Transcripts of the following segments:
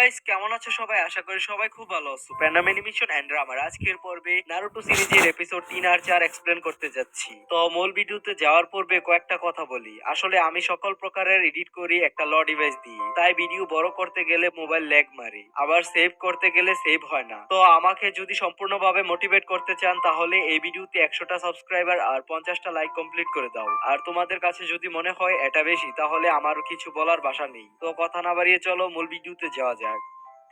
Guys, কেমন আছো সবাই? আশা করি সবাই খুব ভালো আছো। প্যান্ডাম অ্যানিমেশন এন্ড ড্রামার আজকের পর্বে নারুটো সিরিজের এপিসোড 3 আর 4 এক্সপ্লেন করতে যাচ্ছি। তো মূল ভিডিওতে যাওয়ার পূর্বে কয়েকটা কথা বলি। আসলে আমি সকল প্রকারের এডিট করি একটা ল ডিভাইস দিয়ে, তাই ভিডিও বড় করতে গেলে মোবাইল ল্যাগ মারে, আবার সেভ করতে গেলে সেভ হয় না। তো আমাকে যদি সম্পূর্ণভাবে মোটিভেট করতে চান তাহলে এই ভিডিওতে 100টা সাবস্ক্রাইবার আর 50টা লাইক কমপ্লিট করে দাও। আর তোমাদের কাছে যদি মনে হয় এটা বেশি, তাহলে আমার কিছু বলার ভাষা নেই। তো কথা না বাড়িয়ে চলো মূল ভিডিওতে যাওয়া যাক।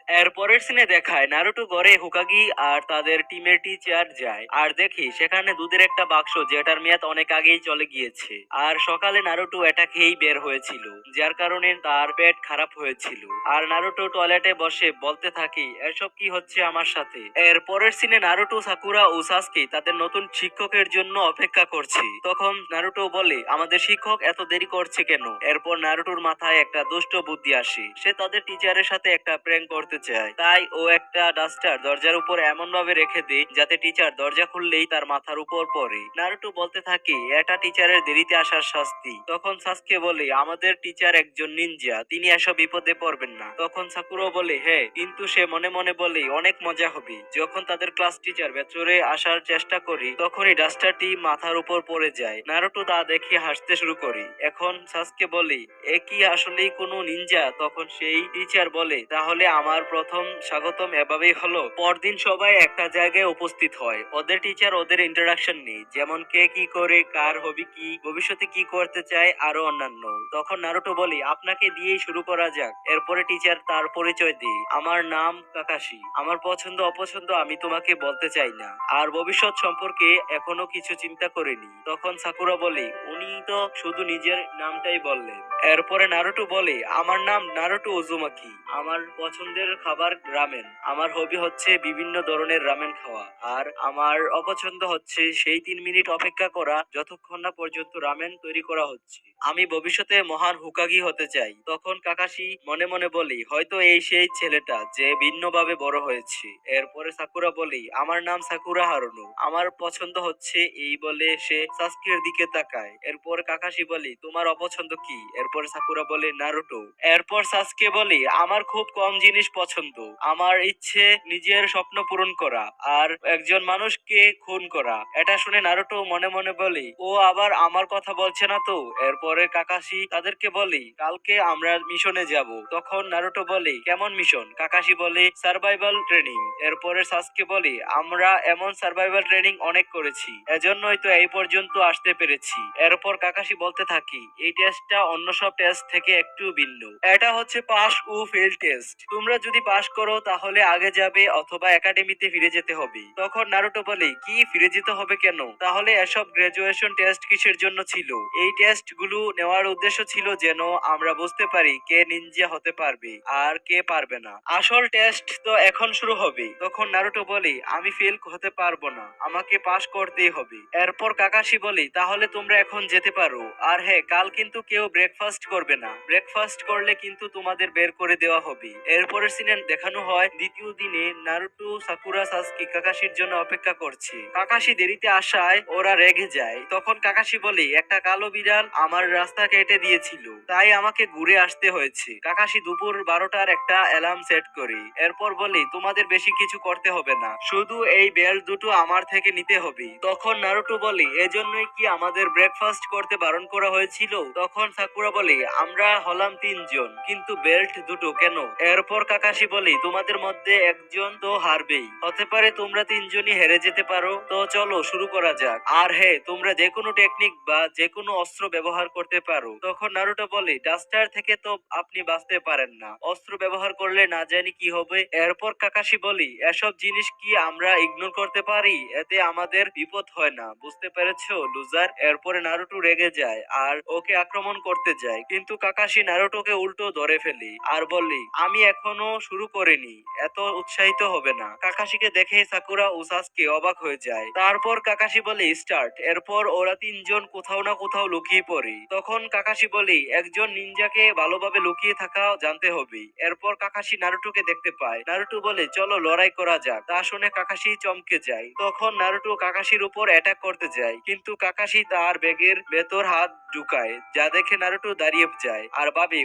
এর পরের সিনে দেখায় নারুটো ঘরে হুকাগি আর তাদের টিমের টিচার যায়, আর দেখি সেখানে দুধের একটা বাক্স যেটার মেয়াদ অনেক আগেই চলে গিয়েছে। আর সকালে নারুটো এটা খেয়েই বের হয়েছিল, যার কারণে তার পেট খারাপ হয়েছিল। আর নারুটো টয়লেটে বসে বলতে থাকি, এসব কি হচ্ছে আমার সাথে। এর পরের সিনে নারুটো, সাকুরা ও সাসকে তাদের নতুন শিক্ষকের জন্য অপেক্ষা করছে। তখন নারুটো বলে, আমাদের শিক্ষক এত দেরি করছে কেন? এরপর নারুটোর মাথায় একটা দুষ্ট বুদ্ধি আসে। সে তাদের টিচারের সাথে একটা প্র্যাঙ্ক করতে চায়, তাই ও একটা ডাস্টার দরজার উপর এমন ভাবে রেখে দেয় যাতে টিচার দরজা খুললেই তার মাথার উপর পড়ে। নারুটো বলতে থাকে, এটা টিচারের দেরিতে আসার শাস্তি। তখন সাসকে বলে, আমাদের টিচার একজন নিনজা, তিনি এসব বিপদে পড়বেন না। তখন সাকুরা বলে, হ্যাঁ, কিন্তু সে মনে মনে বলে, অনেক মজা হবে। যখন তাদের ক্লাস টিচার ভেতরে আসার চেষ্টা করি, তখনই ডাস্টারটি মাথার উপর পড়ে যায়। নারুটো তা দেখে হাসতে শুরু করে। এখন সাসকে বলে, এ কি আসলেই কোনো নিনজা? তখন সেই টিচার বলে, তাহলে আমার প্রথম স্বাগতম এভাবেই হলো। পরদিন সবাই একটা জায়গায় উপস্থিত হয়। ওদের টিচার ওদের ইন্ট্রোডাকশন নেই, যেমন কে কি করে, কার হবি কি, ভবিষ্যতে কি করতে চায়, আরো অন্যান্য। তখন নারুটো বলে, আপনাকে দিয়েই শুরু করা যাক। এরপরে টিচার তার পরিচয় দিই, আমার নাম কাকাশি, আমার পছন্দ অপছন্দ আমি তোমাকে বলতে চাই না, আর ভবিষ্যৎ সম্পর্কে এখনো কিছু চিন্তা করিনি। তখন সাকুরা বলে, উনি তো শুধু নিজের নামটাই বললেন। এরপরে নারুটো বলে, আমার নাম নারুটো উজুমাকি, আমার পছন্দের খাবার রামেন, আমার হবি হচ্ছে বিভিন্ন ধরনের রামেন খাওয়া, আর আমার অপছন্দ হচ্ছে সেই 3 মিনিট অপেক্ষা করা যতক্ষণ না পর্যন্ত রামেন তৈরি করা হচ্ছে। আমি ভবিষ্যতে মহান হুকাগি হতে চাই। তখন কাকাশি মনে মনে বলি, হয়তো এই সেই ছেলেটা যে ভিন্নভাবে বড় হয়েছে। এরপরে সাকুরা বলি, আমার নাম সাকুরা হারুনো, আমার পছন্দ হচ্ছে এই বলে সে সাস্কের দিকে তাকায়। এরপর কাকাশি বলি, তোমার অপছন্দ কি? এরপর সাকুরা বলে, নারুটো। এরপর সাসকে বলি, আমার খুব কম জিনিস পছন্দ, আমার ইচ্ছে নিজের স্বপ্ন পূরণ করা আর একজন মানুষকে খুন করা। এটা শুনে নারুটো মনে মনে বলি, ও আবার আমার কথা বলছে না তো? এরপরে কাকাশি তাদেরকে বলি, কালকে আমরা মিশনে যাব। তখন নারুটো বলে, কেমন মিশন? কাকাশি বলে, সার্ভাইভাল ট্রেনিং। এরপরে সাসকে বলি, আমরা এমন সার্ভাইভাল ট্রেনিং অনেক করেছি, এজন্যই তো এই পর্যন্ত আসতে পেরেছি। এরপর কাকাশি বলতে থাকি, এই টেস্টটা অন্য সব টেস্ট থেকে একটু ভিন্ন। এটা হচ্ছে পাস ও ফেল টেস্ট। তোমরা যদি পাস করো তাহলে আগে যাবে, অথবা একাডেমিতে ফিরে যেতে হবে। তখন নারুটো বলে, কি ফিরে যেতে হবে কেন? তাহলে এসব গ্রাজুয়েশন টেস্ট কিসের জন্য ছিল? এই টেস্ট গুলো নেওয়ার উদ্দেশ্য ছিল যেন আমরা বুঝতে পারি কে নিনজা হতে পারবে আর কে পারবে না। আসল টেস্ট তো এখন শুরু হবে। তখন নারুটো বলে, আমি ফেল হতে পারবো না, আমাকে পাস করতেই হবে। এরপর কাকাশি বলে, তাহলে তোমরা এখন যেতে পারো। আর হ্যাঁ, কাল কিন্তু কেউ ব্রেকফাস্ট করবে না, ব্রেকফাস্ট করলে কিন্তু তোমাদের বের করে দেওয়া হবে। এরপরের সিনে দেখানো হয় দ্বিতীয় দিনে নারুটো, সাকুরা, সাসকে কাকাশির জন্য অপেক্ষা করছে। কাকাশি দেরিতে আসায় ওরা রেগে যায়। তখন কাকাশি বলে, একটা কালো বিড়াল আমার রাস্তা কেটে দিয়েছিল, তাই আমাকে ঘুরে আসতে হয়েছে। কাকাশি দুপুর 12টার একটা অ্যালার্ম সেট করে। এরপর বলে, তোমাদের বেশি কিছু করতে হবে না, শুধু এই বেল্ট দুটো আমার থেকে নিতে হবে। তখন নারুটো বলে, এজন্যই কি আমাদের ব্রেকফাস্ট করতে বারণ করা হয়েছিল? তখন সাকুরা বলে, আমরা হলাম 3 জন, কিন্তু বেল্ট দুটো কেন? এরপর কাকাশি বলে, তোমাদের মধ্যে একজন তো হারবেই, হতে পারে তোমরা 3জনই হেরে যেতে পারো। তো চলো শুরু করা যাক। আর হ্যাঁ, তোমরা যে কোনো টেকনিক বা যে কোনো অস্ত্র ব্যবহার করতে পারো। তখন নারুটো বলে, ডাস্টার থেকে তো আপনি বাঁচতে পারেন না, অস্ত্র ব্যবহার করলে না জানি কি হবে। এরপর কাকাশি বলি, এসব জিনিস কি আমরা ইগনোর করতে পারি? এতে আমাদের বিপদ হয় না, বুঝতে পেরেছো লুজার? এরপরে নারুটো রেগে যায় আর ওকে আক্রমণ করতে যায়, কিন্তু কাকাশি নারুটোকে উল্টো ধরে ফেলি আর বললি, আমি এখনো শুরু করিনি, এত উৎসাহিত হবে না। কাকাশিকে দেখে সাকুরা ও সাসকে অবাক হয়ে যায়। তারপর কাকাশি বলে, স্টার্ট। এরপর ওরা 3জন কোথাও না কোথাও লুকিয়ে পড়ে। তখন কাকাশি বলে, একজন নিনজাকে ভালোভাবে লুকিয়ে থাকা জানতে হবে। এরপর কাকাশি নারুটোকে দেখতে পায়। নারুটো বলে, চলো লড়াই করা যাক। তা শুনে কাকাশি চমকে যায়। তখন নারুটো কাকাশির উপর অ্যাটাক করতে যায়, কিন্তু কাকাশি তার ব্যাগের ভেতর হাত ঢুকায়, যা দেখে নারুটো দাঁড়িয়ে যায় আর ভাবে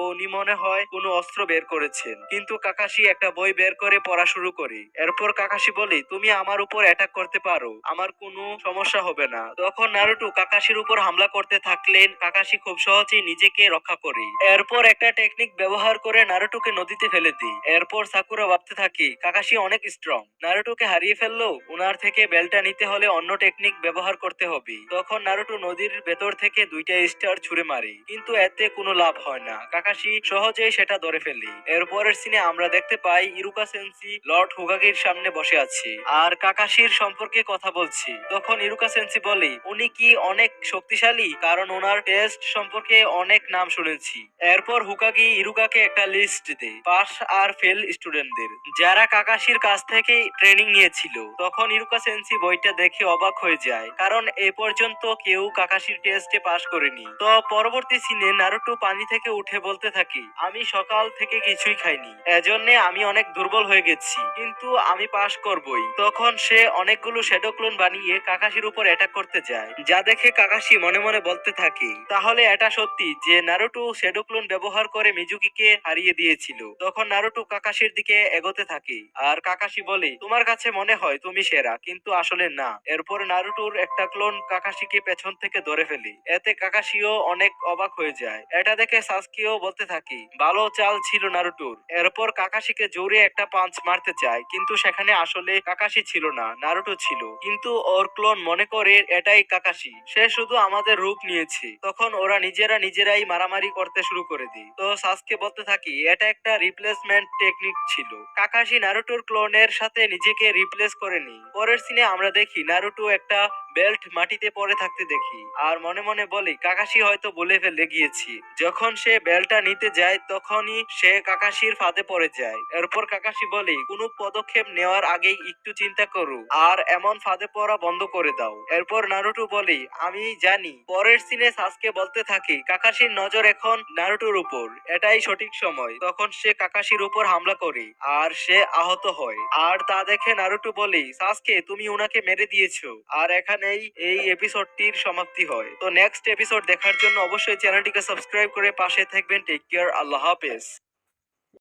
উনি মনে হয় কোনো অস্ত্র বের করেছেন। কিন্তু কিন্তু কাকাশি একটা বই বের করে পড়া শুরু করে। এরপর কাকাশি বলে, তুমি আমার উপর অ্যাটাক করতে পারো, আমার কোনো সমস্যা হবে না। তখন নারুটো কাকাশির উপর হামলা করতে থাকলেন। কাকাশি খুব সহজেই নিজেকে রক্ষা করে। এরপর একটা টেকনিক ব্যবহার করে নারুটোকে নদীতে ফেলে দেয়। এরপর সাকুরা ভাবতে থাকে কাকাশি অনেক স্ট্রং, নারুটোকে হারিয়ে ফেললো, উনার থেকে বেলটা নিতে হলে অন্য টেকনিক ব্যবহার করতে হবে। তখন নারুটো নদীর ভেতর থেকে দুইটা স্টার ছুঁড়ে মারে, কিন্তু এতে কোনো লাভ হয় না। কাকাশি সহজেই সেটা ধরে ফেলে। এরপরের সিনে আমরা দেখতে পাই ইরুকা সেন্সি লর্ড হোকাগের সামনে বসে আছে আর কাকাশির সম্পর্কে কথা বলছি। তখন ইরুকা সেন্সি বলে, উনি কি অনেক শক্তিশালী? কারণ ওনার টেস্ট সম্পর্কে অনেক নাম শুনেছি। এরপর হুকাগি ইরুকাকে একটা লিস্ট দেয় পাস আর ফেল স্টুডেন্টদের, যারা কাকাশির কাছ থেকে ট্রেনিং নিয়েছিল। তখন ইরুকা সেন্সি বইটা দেখে অবাক হয়ে যায়, কারণ এ পর্যন্ত কেউ কাকাশির টেস্টে পাস করেনি। তো পরবর্তী সিনে নারুটো পানি থেকে উঠে বলতে থাকে, আমি সকাল থেকে কিছুই খাইনি, এজন্য আমি অনেক দুর্বল হয়ে গেছি, কিন্তু আমি পাস করবই। তখন সে অনেকগুলো শ্যাডো ক্লোন বানিয়ে কাকাশির উপর অ্যাটাক করতে যায়, যা দেখে কাকাশি মনে মনে বলতে থাকে, তাহলে এটা সত্যি যে নারুটো শ্যাডো ক্লোন ব্যবহার করে মিজুকিকে হারিয়ে দিয়েছিল। তখন নারুটো কাকাশির দিকে এগোতে থাকে আর কাকাশি বলে, তোমার কাছে মনে হয় তুমি সেরা, কিন্তু আসলে না। এরপর নারুটোর একটা ক্লোন কাকাশিকে পেছন থেকে ধরে ফেলে, এতে কাকাশিও অনেক অবাক হয়ে যায়। এটা দেখে সাসকিও বলতে থাকে, ভালো চাল ছিল নারুটোর। এরপর কাকাশিকে জোরে একটা পাঞ্চ মারতে চায়, কিন্তু সেখানে আসলে কাকাশি ছিল না, নারুটো ছিল। কিন্তু ওর ক্লোন মনে করে এটাই কাকাশি, সে শুধু আমাদের রূপ নিয়েছে। তখন ওরা নিজেরাই মারামারি করতে শুরু করে দেয়। তো সাসকে বলতে থাকি, এটা একটা রিপ্লেসমেন্ট টেকনিক ছিল, কাকাশি নারুটোর ক্লোনের সাথে নিজেকে রিপ্লেস করেনি। পরের সিনে আমরা দেখি নারুটো একটা বেল্ট মাটিতে পড়ে থাকতে দেখি আর মনে মনে বলি, কাকাশি হয়তো বলে ফেলে গিয়েছি। যখন সে বেলটা নিতে যায় তখনই সে কাকাশির ফাঁদে পড়ে যায়। এরপর কাকাশি বলে, কোনো পদক্ষেপ নেওয়ার আগেই একটু চিন্তা করো আর এমন ফাঁদে পড়া বন্ধ করে দাও। এরপর নারুটো বলে, আমি জানি। পরের সিনে সাসকে বলতে থাকে, কাকাশির নজর এখন নারুটোর উপর, এটাই সঠিক সময়। তখন সে কাকাশির উপর হামলা করে আর সে আহত হয়। আর তা দেখে নারুটো বলে, সাসকে তুমি উনাকে মেরে দিয়েছো। আর এখানেই এই এপিসোডটির সমাপ্তি হয়। তো নেক্সট এপিসোড দেখার জন্য অবশ্যই চ্যানেলটিকে সাবস্ক্রাইব করে পাশে থাকবেন। টেক কেয়ার, আল্লাহ হাফেজ।